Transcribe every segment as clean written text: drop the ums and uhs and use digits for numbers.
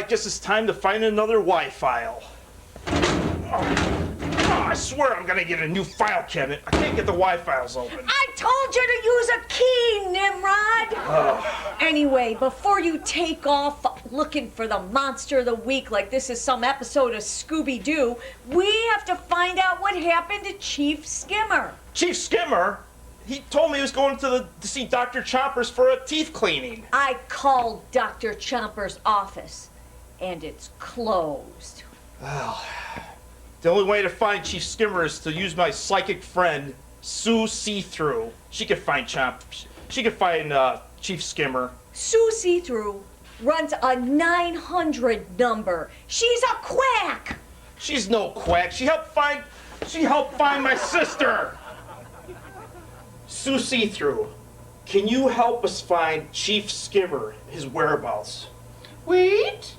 guess it's time to find another Y file. I swear I'm gonna get a new file cabinet. I can't get the Y files open. I told you to use a key, Nimrod! Anyway, before you take off looking for the monster of the week like this is some episode of Scooby-Doo, we have to find out what happened to Chief Skimmer. Chief Skimmer? He told me he was going to see Dr. Chompers for a teeth cleaning. I called Dr. Chomper's office, and it's closed. Well, the only way to find Chief Skimmer is to use my psychic friend, Sue See-Through. She could find Chief Skimmer. Sue See-Through runs a 900 number. She's a quack! She's no quack. She helped find my sister. Sue See-Through, can you help us find Chief Skimmer, his whereabouts? Wait.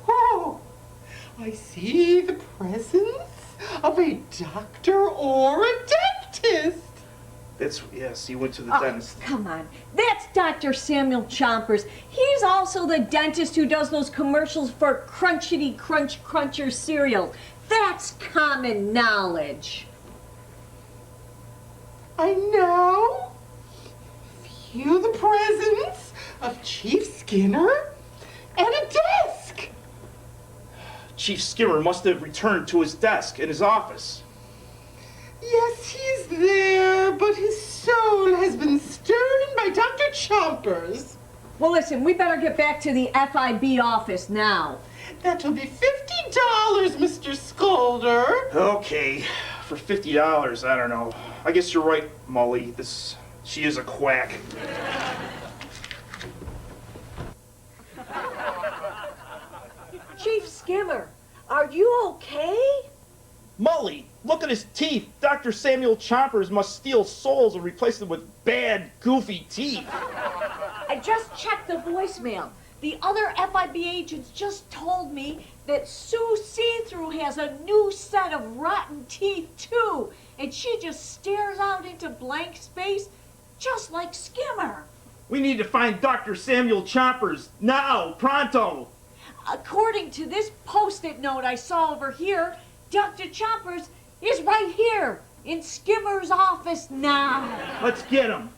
Oh, I see the presence of a doctor or a dentist. Yes, he went to the Oh, dentist. come on. That's Dr. Samuel Chompers. He's also the dentist who does those commercials for Crunchity Crunch Cruncher cereal. That's common knowledge. I now feel the presence of Chief Skinner and a desk. Chief Skimmer must have returned to his desk in his office. Yes, he's there, but his soul has been stolen by Dr. Chompers. Well, listen, we better get back to the FIB office now. That'll be $50, Mr. Scolder. Okay, for $50, I don't know. I guess you're right, Molly. She is a quack. Chief Skimmer, are you okay? Molly, look at his teeth. Dr. Samuel Chompers must steal souls and replace them with bad, goofy teeth. I just checked the voicemail. The other FIB agents just told me that Sue See-Through has a new set of rotten teeth, too. And she just stares out into blank space, just like Skimmer. We need to find Dr. Samuel Chompers now, pronto. According to this Post-it note I saw over here, Dr. Chompers is right here in Skimmer's office now. Let's get him.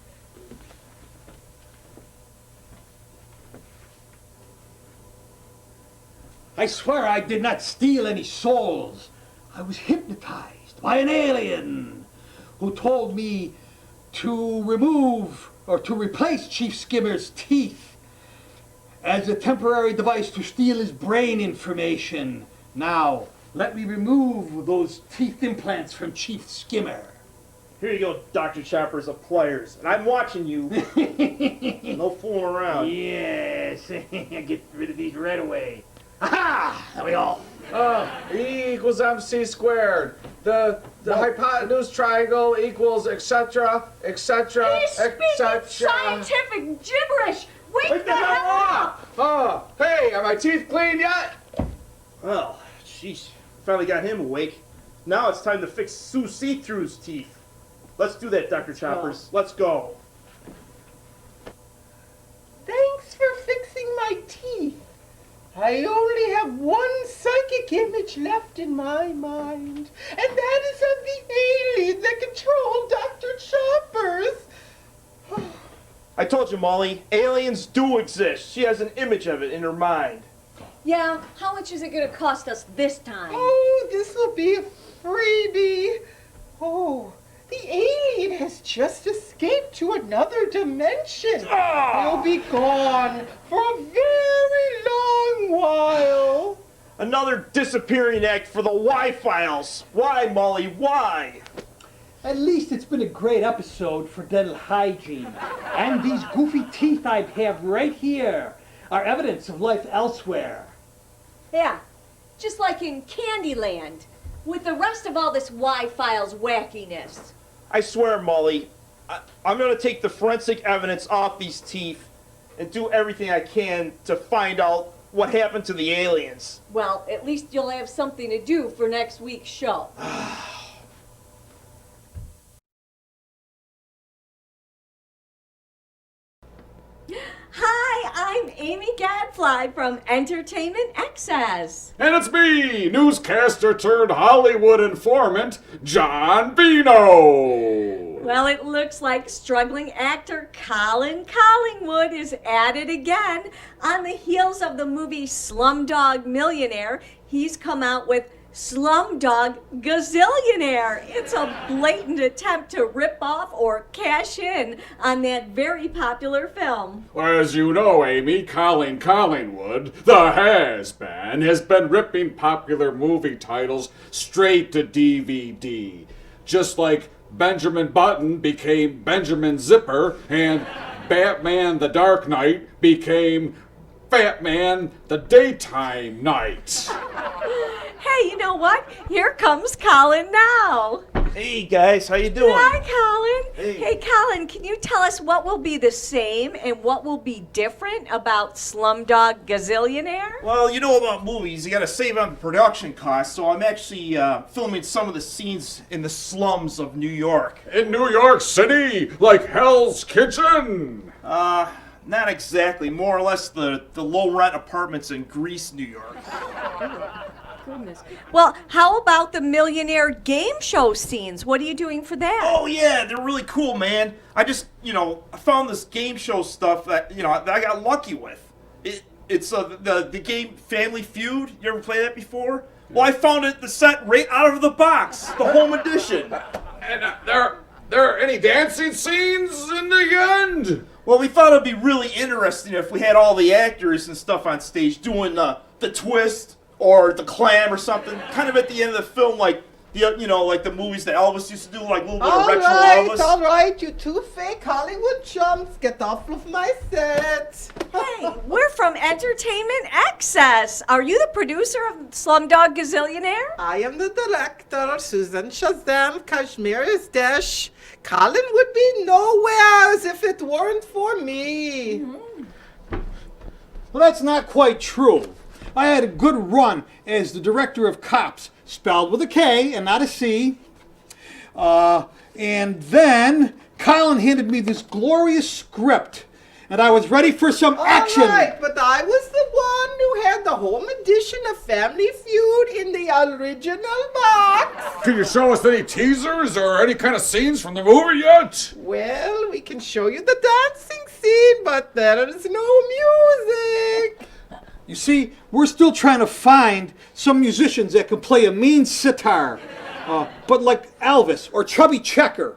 I swear I did not steal any souls. I was hypnotized by an alien who told me to remove or to replace Chief Skimmer's teeth as a temporary device to steal his brain information. Now, let me remove those teeth implants from Chief Skimmer. Here you go, Dr. Chompers of pliers. And I'm watching you. No fooling around. Yes, get rid of these right away. Aha! There we go. E equals MC squared. The hypotenuse triangle equals etc. etc. He's speaking scientific gibberish. Wake the hell up! Oh, hey, are my teeth clean yet? Well, sheesh. Finally got him awake. Now it's time to fix Sue See-Through's teeth. Let's do that, Dr. Chompers. Let's go. Thanks for fixing my teeth. I only have one psychic image left in my mind, and that is of the alien that controlled Dr. Chompers. I told you, Molly, aliens do exist. She has an image of it in her mind. Yeah, how much is it going to cost us this time? Oh, this will be a freebie. Oh, the alien has just escaped to another dimension. He'll be gone for a very long while. Another disappearing act for the Y-Files. Why, Molly, why? At least it's been a great episode for dental hygiene. And these goofy teeth I have right here are evidence of life elsewhere. Yeah, just like in Candyland, with the rest of all this Y-Files wackiness. I swear, Molly, I'm going to take the forensic evidence off these teeth and do everything I can to find out what happened to the aliens. Well, at least you'll have something to do for next week's show. Hi, I'm Amy Gadfly from Entertainment Excess. And it's me, newscaster turned Hollywood informant, John Vino. Well, it looks like struggling actor Colin Collingwood is at it again. On the heels of the movie Slumdog Millionaire, he's come out with Slumdog Gazillionaire. It's a blatant attempt to rip off or cash in on that very popular film. As you know, Amy, Colin Collingwood, the has-been, has been ripping popular movie titles straight to DVD. Just like Benjamin Button became Benjamin Zipper and Batman the Dark Knight became Batman the Daytime Knight. Hey, you know what? Here comes Colin now. Hey guys, how you doing? Hi, Colin. Hey. Hey, Colin, can you tell us what will be the same and what will be different about Slumdog Gazillionaire? Well, you know about movies, you gotta save on production costs, so I'm actually filming some of the scenes in the slums of New York. In New York City, like Hell's Kitchen. Not exactly, more or less the low-rent apartments in Greece, New York. Goodness. Well, how about the millionaire game show scenes? What are you doing for that? Oh yeah, they're really cool, man. I just, I found this game show stuff that, that I got lucky with. It's the game Family Feud. You ever play that before? Well, I found the set right out of the box, the home edition. And there are any dancing scenes in the end? Well, we thought it'd be really interesting if we had all the actors and stuff on stage doing the twist or the clam or something, kind of at the end of the film, like like the movies that Elvis used to do, like a little bit of retro Elvis. All right, you two fake Hollywood chumps, get off of my set. Hey, we're from Entertainment Excess. Are you the producer of Slumdog Gazillionaire? I am the director, Susan Shazam Kashmir's Dish. Colin would be nowhere if it weren't for me. Well, that's not quite true. I had a good run as the director of Cops, spelled with a K and not a C. And then Colin handed me this glorious script, and I was ready for some action. All right, but I was the one who had the home edition of Family Feud in the original box. Can you show us any teasers or any kind of scenes from the movie yet? Well, we can show you the dancing scene, but there is no music. You see, we're still trying to find some musicians that can play a mean sitar, but like Elvis or Chubby Checker.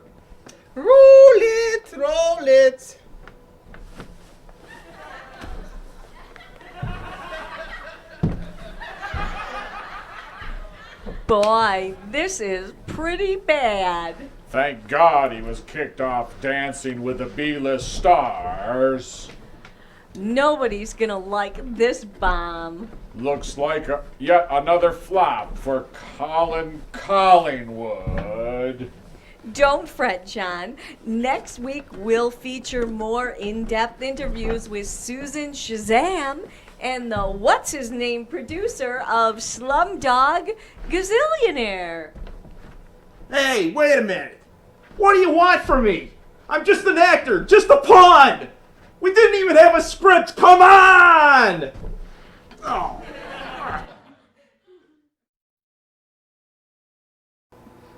Roll it, roll it. Boy, this is pretty bad. Thank God he was kicked off Dancing with the B-list stars. Nobody's gonna like this bomb. Looks like yet another flop for Colin Collingwood. Don't fret, John. Next week we'll feature more in-depth interviews with Susan Shazam and the what's-his-name producer of Slumdog Gazillionaire. Hey, wait a minute. What do you want from me? I'm just an actor, just a pawn. We didn't even have a script. Come on! Oh.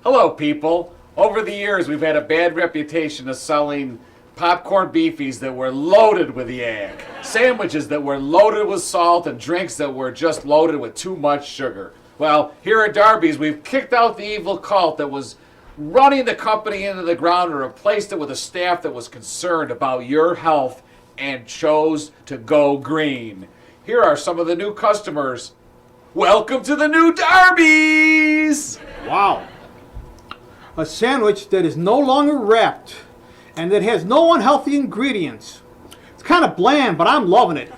Hello, people. Over the years, we've had a bad reputation of selling popcorn beefies that were loaded with yak, sandwiches that were loaded with salt, and drinks that were just loaded with too much sugar. Well, here at Darby's, we've kicked out the evil cult that was running the company into the ground and replaced it with a staff that was concerned about your health and chose to go green. Here are some of the new customers. Welcome to the new Darby's! Wow. A sandwich that is no longer wrapped and that has no unhealthy ingredients. It's kind of bland, but I'm loving it.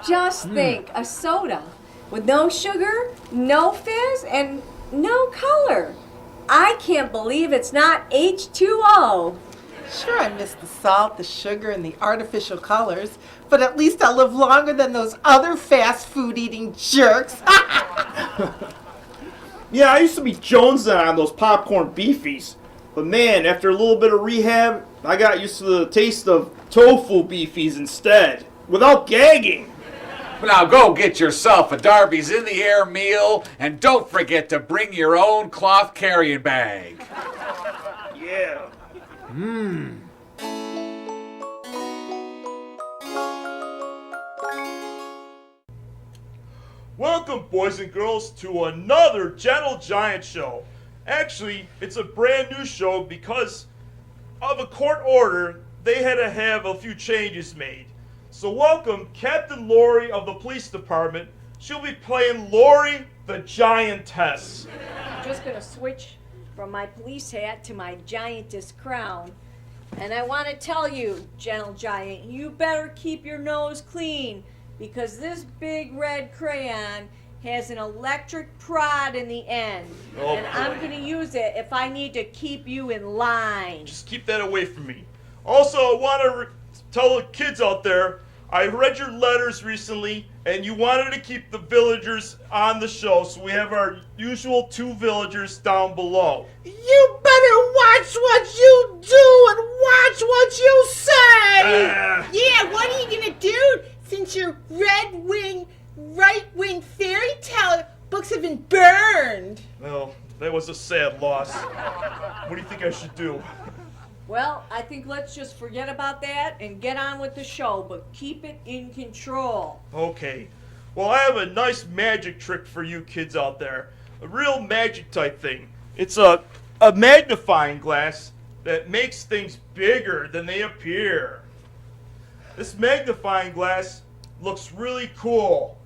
Just think, a soda with no sugar, no fizz, and no color. I can't believe it's not H2O. Sure, I miss the salt, the sugar, and the artificial colors, but at least I'll live longer than those other fast food eating jerks. Yeah, I used to be jonesing on those popcorn beefies. But man, after a little bit of rehab, I got used to the taste of tofu beefies instead. without gagging. Now go get yourself a Darby's in the air meal, and don't forget to bring your own cloth carrying bag. Yeah. Welcome, boys and girls, to another Gentle Giant show. Actually, it's a brand new show because of a court order. They had to have a few changes made. So welcome Captain Lori of the police department. She'll be playing Lori the Giantess. I'm just gonna switch from my police hat to my giantess crown. And I want to tell you, Gentle Giant, you better keep your nose clean, because this big red crayon has an electric prod in the end. Oh, and I'm boy. going to use it if I need to keep you in line. Just keep that away from me. Also, I want to tell the kids out there, I read your letters recently, and you wanted to keep the villagers on the show, so we have our usual 2 villagers down below. You better watch what you do and watch what you say. Yeah, what are you gonna do since your right-wing fairy tale books have been burned? Well, that was a sad loss. What do you think I should do? Well, I think let's just forget about that and get on with the show, but keep it in control. Okay. Well, I have a nice magic trick for you kids out there. A real magic type thing. It's a magnifying glass that makes things bigger than they appear. This magnifying glass looks really cool.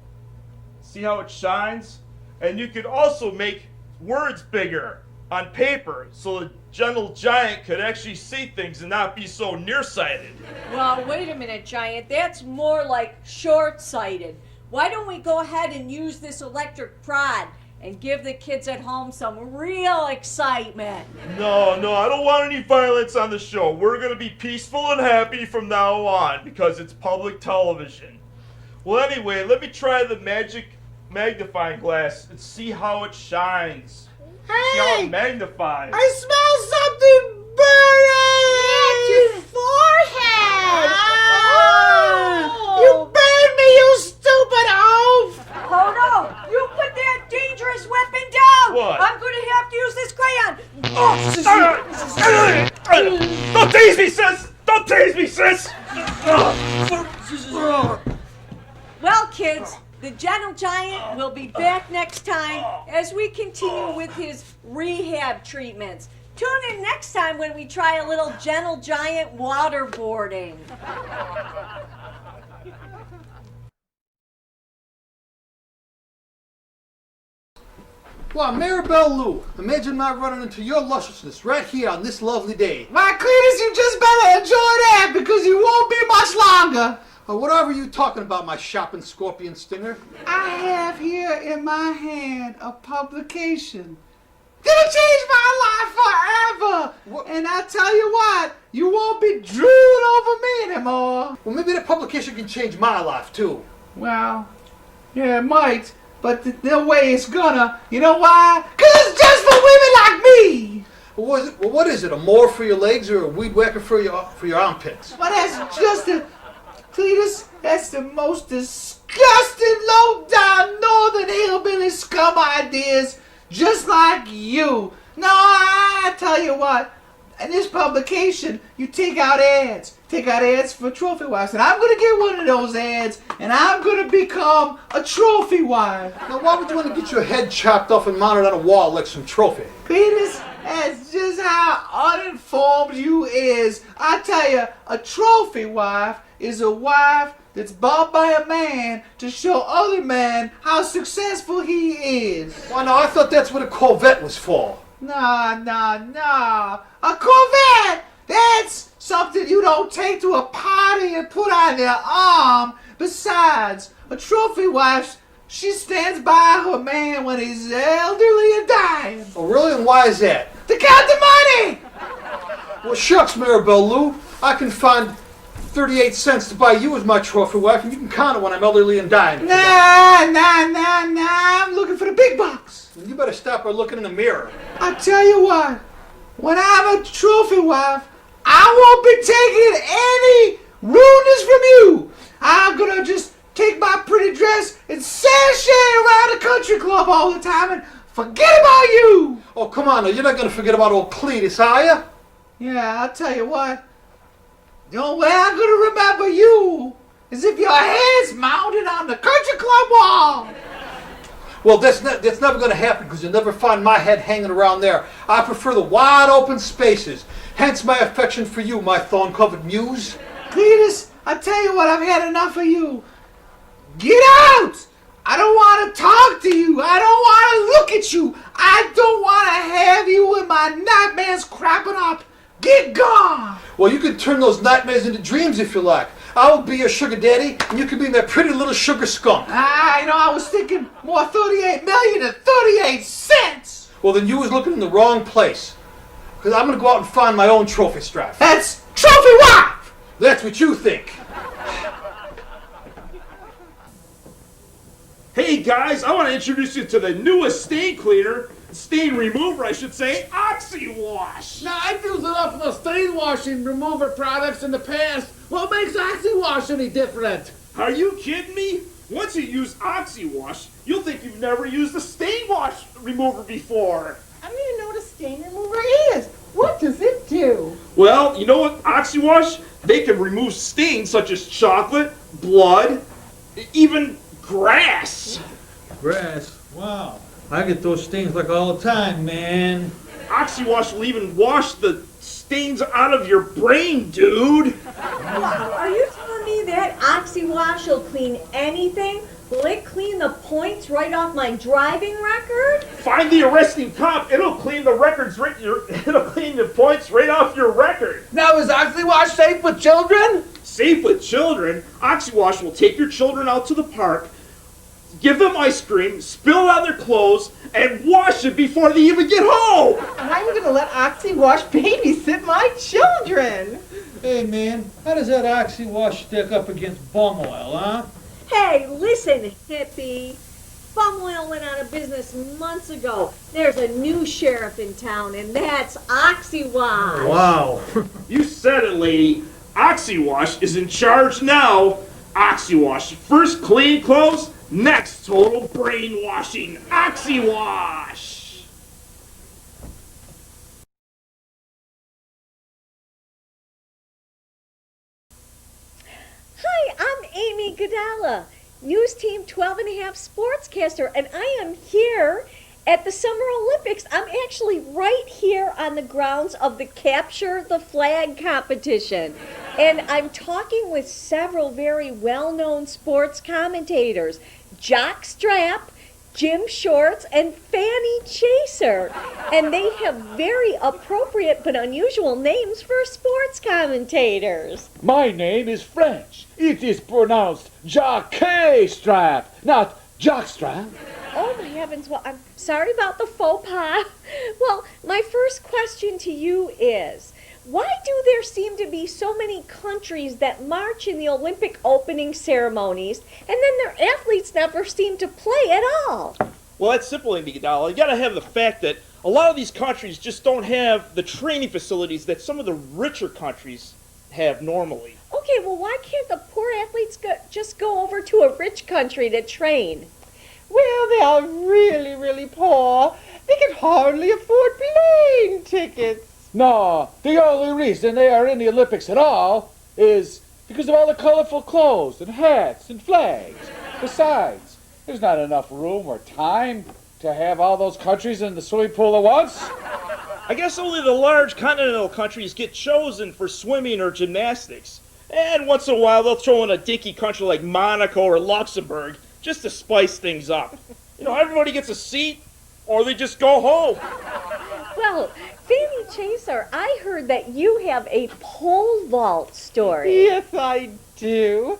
See how it shines? And you could also make words bigger on paper so the Gentle Giant could actually see things and not be so nearsighted. Well, wait a minute, Giant. That's more like short-sighted. Why don't we go ahead and use this electric prod and give the kids at home some real excitement? No, I don't want any violence on the show. We're going to be peaceful and happy from now on because it's public television. Well, anyway, let me try the magic magnifying glass and see how it shines. See how it magnifies. I smell something burning! Your forehead! You burned me, you stupid oaf! Oh no! You put that dangerous weapon down! What? I'm gonna have to use this crayon! Don't tease me, sis! Don't tease me, sis! Well, kids, the Gentle Giant will be back next time as we continue with his rehab treatments. Tune in next time when we try a little Gentle Giant waterboarding. Well, Maribel Lou, imagine my running into your lusciousness right here on this lovely day. My Cletus, you just better enjoy that because you won't be much longer. Or whatever you talking about, my shopping scorpion stinger. I have here in my hand a publication that'll change my life forever. What? And I tell you what, you won't be drooling over me anymore. Well, maybe that publication can change my life, too. Well, yeah, it might, but no way it's gonna. You know why? Because it's just for women like me. Well, what is it, a mower for your legs or a weed whacker for your armpits? But that's just a... Cletus, that's the most disgusting, low-down, northern hillbilly scum ideas, just like you. No, I tell you what, in this publication, you take out ads. Take out ads for trophy wives. And I'm going to get one of those ads, and I'm going to become a trophy wife. Now, why would you want to get your head chopped off and mounted on a wall like some trophy? Cletus, that's just how uninformed you is. I tell you, a trophy wife is a wife that's bought by a man to show other men how successful he is. Why, no, I thought that's what a Corvette was for. Nah. A Corvette! That's something you don't take to a party and put on your arm. Besides, a trophy wife, she stands by her man when he's elderly and dying. Oh, really? And why is that? To count the money! Well, shucks, Maribel Lou. I can find 38 cents to buy you as my trophy wife, and you can count it when I'm elderly and dying. Nah. I'm looking for the big bucks. You better stop by looking in the mirror. I tell you what, when I'm a trophy wife, I won't be taking any rudeness from you. I'm gonna just take my pretty dress and sashay around the country club all the time and forget about you. Oh, come on now. You're not going to forget about old Cletus, are you? Yeah, I'll tell you what. The only way I'm gonna remember you is if your head's mounted on the country club wall. Well, that's never going to happen because you'll never find my head hanging around there. I prefer the wide open spaces. Hence my affection for you, my thorn-covered muse. Cletus, I tell you what, I've had enough of you. Get out! I don't want to talk to you. I don't want to look at you. I don't want to have you in my nightmares cropping up. Get gone! Well, you can turn those nightmares into dreams if you like. I will be your sugar daddy, and you can be my pretty little sugar skunk. I was thinking more 38 million than 38 cents. Well, then you was looking in the wrong place. Because I'm going to go out and find my own trophy stripe. That's trophy wife! That's what you think. Hey guys, I want to introduce you to the newest stain cleaner, stain remover I should say, OxyWash. Now, I've used enough of the stain washing remover products in the past. What makes OxyWash any different? Are you kidding me? Once you use OxyWash, you'll think you've never used a stain wash remover before. I don't even know what a stain remover is. What does it do? Well, you know what, OxyWash? They can remove stains such as chocolate, blood, even grass. Grass? Wow. I get those stains like all the time, man. OxyWash will even wash the stains out of your brain, dude. Are you telling me that OxyWash will clean anything? Will it clean the points right off my driving record? Find the arresting cop. It'll clean the records it'll clean the points right off your record. Now, is OxyWash safe with children? Safe with children, OxyWash will take your children out to the park, give them ice cream, spill it on their clothes, and wash it before they even get home. I'm going to let OxyWash babysit my children. Hey, man, how does that OxyWash stick up against bum oil, huh? Hey, listen, hippie. Bum oil went out of business months ago. There's a new sheriff in town, and that's OxyWash. Wow. You said it, lady. OxyWash is in charge now. OxyWash, first clean clothes, next total brainwashing. OxyWash. Hi, I'm Amy Godala, News Team 12 and a half sportscaster, and I am here at the Summer Olympics. I'm actually right here on the grounds of the Capture the Flag competition. And I'm talking with several very well-known sports commentators, Jock Strap, Jim Shorts, and Fanny Chaser. And they have very appropriate but unusual names for sports commentators. My name is French. It is pronounced Jacques Strap, not Jockstrap. Oh my heavens, well, I'm sorry about the faux pas. Well, my first question to you is, why do there seem to be so many countries that march in the Olympic opening ceremonies and then their athletes never seem to play at all? Well, that's simple, Amy Godala. You gotta have the fact that a lot of these countries just don't have the training facilities that some of the richer countries have normally. Okay, well, why can't the poor athletes just go over to a rich country to train? Well, they are really, really poor. They can hardly afford plane tickets. No, the only reason they are in the Olympics at all is because of all the colorful clothes and hats and flags. Besides, there's not enough room or time to have all those countries in the swimming pool at once. I guess only the large continental countries get chosen for swimming or gymnastics. And once in a while they'll throw in a dinky country like Monaco or Luxembourg just to spice things up. You know, everybody gets a seat or they just go home. Well, Fanny Chaser, I heard that you have a pole vault story. Yes, I do.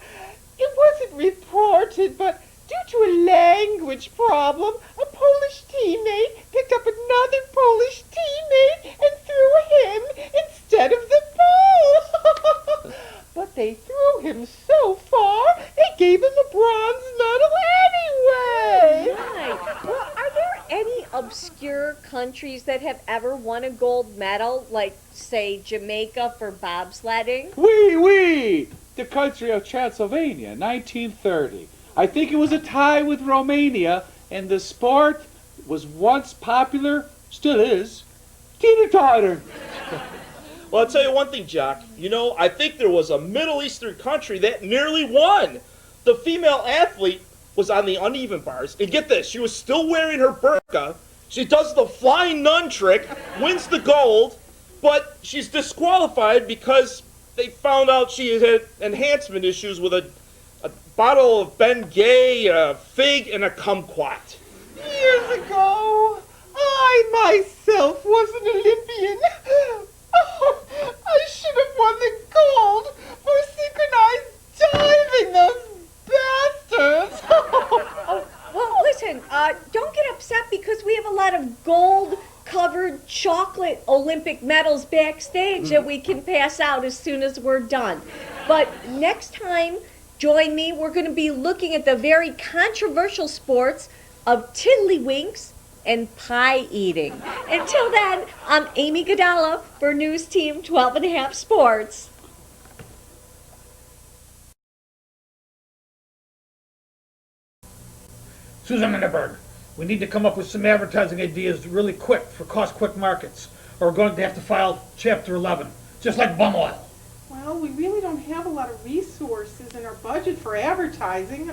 It wasn't reported, but due to a language problem, a Polish teammate picked up another Polish teammate and threw him instead of the pole. But they threw him so far, they gave him a bronze medal anyway. Right. Well, are there any obscure countries that have ever won a gold medal, like, say, Jamaica for bobsledding? Oui, oui. the country of Transylvania, 1930. I think it was a tie with Romania, and the sport was once popular, still is, teeter-totter. Well, I'll tell you one thing, Jock. You know, I think there was a Middle Eastern country that nearly won. The female athlete was on the uneven bars, and get this, she was still wearing her burqa. She does the flying nun trick, wins the gold, but she's disqualified because they found out she had enhancement issues with a bottle of Ben Gay, a fig, and a kumquat. Years ago, I myself was an Olympian. Oh, I should have won the gold for synchronized diving, those bastards. Oh, well, listen, don't get upset because we have a lot of gold-covered chocolate Olympic medals backstage that we can pass out as soon as we're done. But next time, join me. We're going to be looking at the very controversial sports of tiddlywinks and pie eating. Until then, I'm Amy Godala for News Team 12.5 Sports. Susan Minderberg, we need to come up with some advertising ideas really quick for cost-quick markets, or we're going to have to file Chapter 11, just like bum oil. Well, we really don't have a lot of resources in our budget for advertising.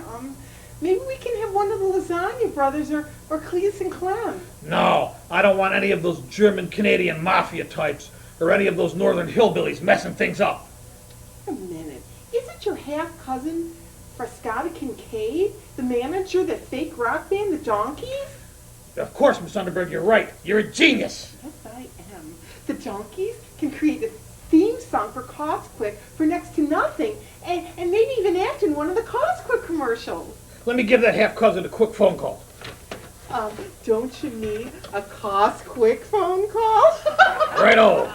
Maybe we can have one of the Lasagna brothers or Cletus and Clem. No, I don't want any of those German-Canadian mafia types or any of those northern hillbillies messing things up. Wait a minute. Isn't your half-cousin Frascata Kincaid the manager of that fake rock band, the Donkeys? Of course, Miss Underberg, you're right. You're a genius. Yes, I am. The Donkeys can create a theme song for Costquick for next to nothing, and maybe even act in one of the Costquick commercials. Let me give that half-cousin a quick phone call. Don't you need a Costquick phone call? Righto.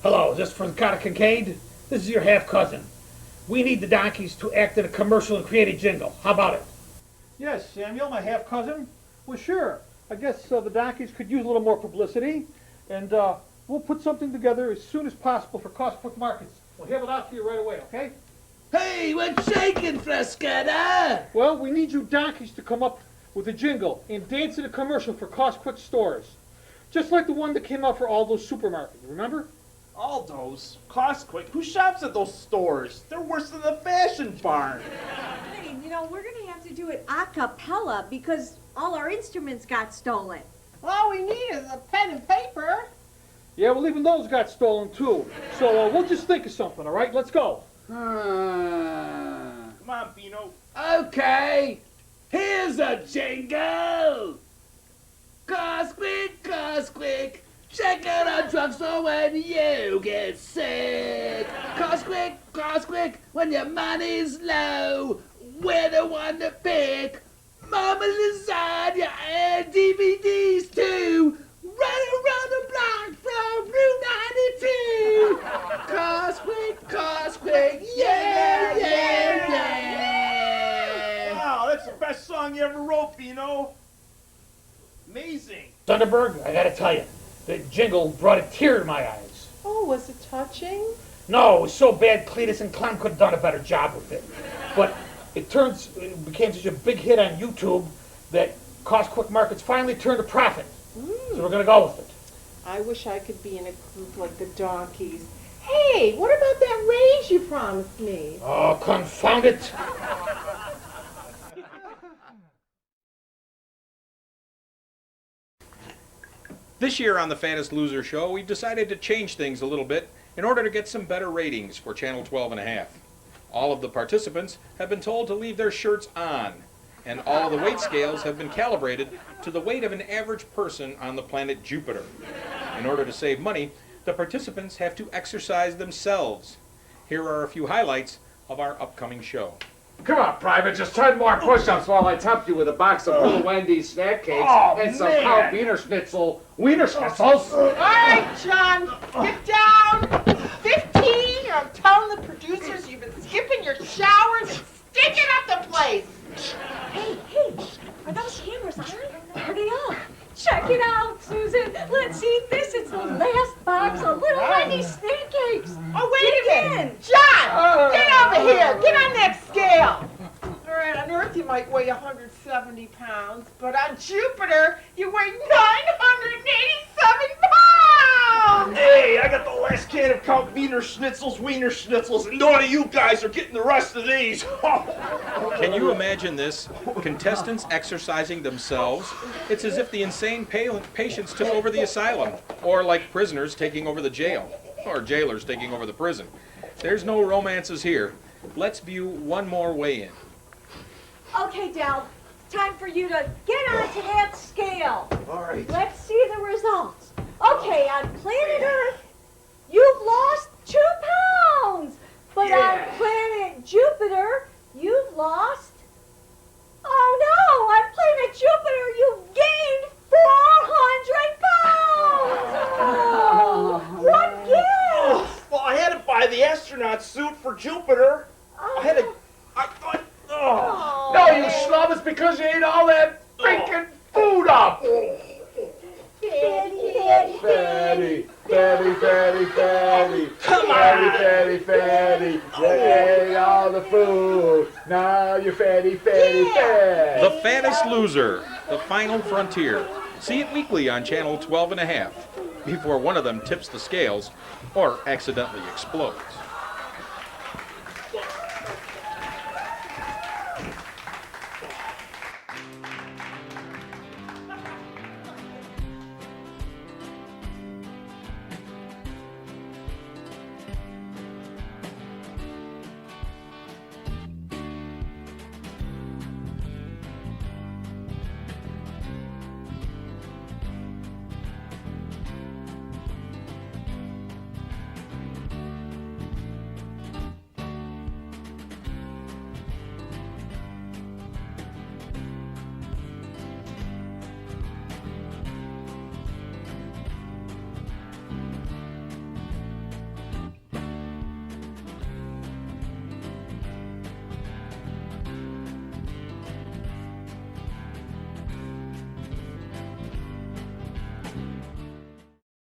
Hello, is this Frascata Kincaid? This is your half-cousin. We need the Donkeys to act in a commercial and create a jingle. How about it? Yes, Samuel, my half-cousin. Well, sure. I guess the Donkeys could use a little more publicity, and we'll put something together as soon as possible for cost-quick markets. We'll have it out to you right away, okay? Hey, what's shaking, Frascata? Well, we need you Donkeys to come up with a jingle and dance in a commercial for cost-quick stores. Just like the one that came out for all those supermarkets, remember? Aldo's, Costquick, who shops at those stores? They're worse than the fashion barn. Hey, you know, we're going to have to do it a cappella because all our instruments got stolen. All we need is a pen and paper. Yeah, well, even those got stolen, too. So we'll just think of something, all right? Let's go. Come on, Bino. Okay, here's a jingle. Costquick, check out our drugstore when you get sick. Costquick, when your money's low, we're the one to pick. Mama lasagna and DVDs too. Run around the block from Route 92. Costquick, yeah. Wow, that's the best song you ever wrote, Bino. Amazing. Thunderberg, I gotta tell you, the jingle brought a tear to my eyes. Oh, was it touching? No, it was so bad Cletus and Clem could have done a better job with it. But it became such a big hit on YouTube that cost-quick markets finally turned a profit. So we're gonna go with it. I wish I could be in a group like the Donkeys. Hey, what about that raise you promised me? Oh, confound it. This year on the Fattest Loser Show, we've decided to change things a little bit in order to get some better ratings for Channel 12.5. All of the participants have been told to leave their shirts on, and all of the weight scales have been calibrated to the weight of an average person on the planet Jupiter. In order to save money, the participants have to exercise themselves. Here are a few highlights of our upcoming show. Come on, Private, just 10 more push-ups while I tempt you with a box of little Wendy's snack cakes and some Count Wiener Schnitzels. All right, John, get down. 15, or I'm telling the producers you've been skipping your showers and stinking up the place. Hey, are those cameras on? Are they on? Check it out, Susan. Let's eat this. It's the last box of little Wendy snake cakes. Oh, wait a Dig minute. in. John, get over here. Get on that scale. All right, on Earth you might weigh 170 pounds, but on Jupiter you weigh 987 pounds. Hey, I got the last can of Count Wiener Schnitzels, and none of you guys are getting the rest of these. Can you imagine this? Contestants exercising themselves? It's as if the insane patients took over the asylum, or like prisoners taking over the jail, or jailers taking over the prison. There's no romances here. Let's view one more weigh-in. Okay, Del, it's time for you to get onto that scale. All right. Let's see the results. Okay, on planet Earth, you've lost 2 pounds. But on planet Jupiter, you've lost... Oh no, on planet Jupiter, you've gained 400 pounds. Oh, what gives? Well, I had to buy the astronaut suit for Jupiter. I had to... No, you schlub, it's because you ate all that freaking food up. Fatty, fatty, fatty, fatty. Come on. Fatty, fatty, fatty. You ate all the food. Now you're fatty, fatty, fatty. The Fattest Loser, the final frontier. See it weekly on Channel 12 and a half, before one of them tips the scales or accidentally explodes.